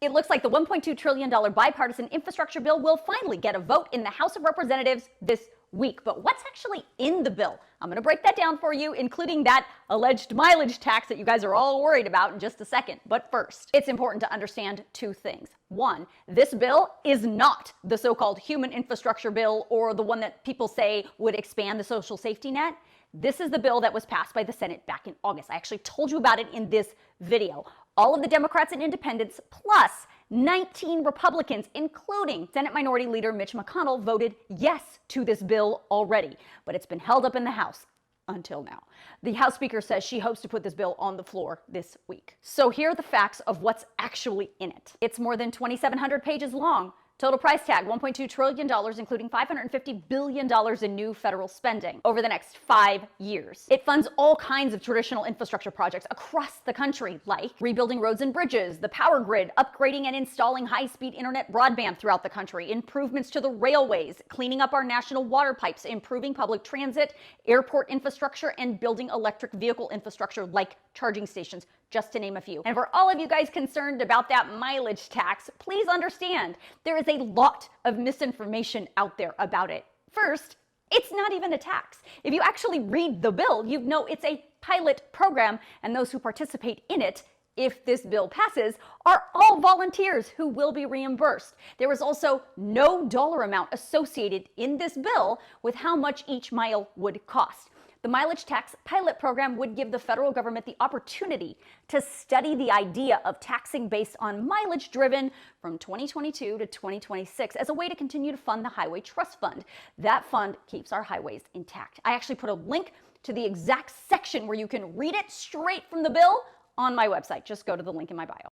It looks like the $1.2 trillion bipartisan infrastructure bill will finally get a vote in the House of Representatives this week. But what's actually in the bill? I'm going to break that down for you, including that alleged mileage tax that you guys are all worried about in just a second. But first, it's important to understand two things. One, this bill is not the so-called human infrastructure bill or the one that people say would expand the social safety net. This is the bill that was passed by the Senate back in August. I actually told you about it in this video. All of the Democrats and independents, plus 19 Republicans, including Senate Minority Leader Mitch McConnell, voted yes to this bill already. But it's been held up in the House until now. The House Speaker says she hopes to put this bill on the floor this week. So here are the facts of what's actually in it. It's more than 2,700 pages long. Total price tag, $1.2 trillion, including $550 billion in new federal spending over the next 5 years. It funds all kinds of traditional infrastructure projects across the country, like rebuilding roads and bridges, the power grid, upgrading and installing high-speed internet broadband throughout the country, improvements to the railways, cleaning up our national water pipes, improving public transit, airport infrastructure, and building electric vehicle infrastructure like charging stations, just to name a few. And for all of you guys concerned about that mileage tax, please understand there is a lot of misinformation out there about it. First, it's not even a tax. If you actually read the bill, you know it's a pilot program, and those who participate in it, if this bill passes, are all volunteers who will be reimbursed. There is also no dollar amount associated in this bill with how much each mile would cost. The mileage tax pilot program would give the federal government the opportunity to study the idea of taxing based on mileage driven from 2022 to 2026 as a way to continue to fund the Highway Trust Fund. That fund keeps our highways intact. I actually put a link to the exact section where you can read it straight from the bill on my website. Just go to the link in my bio.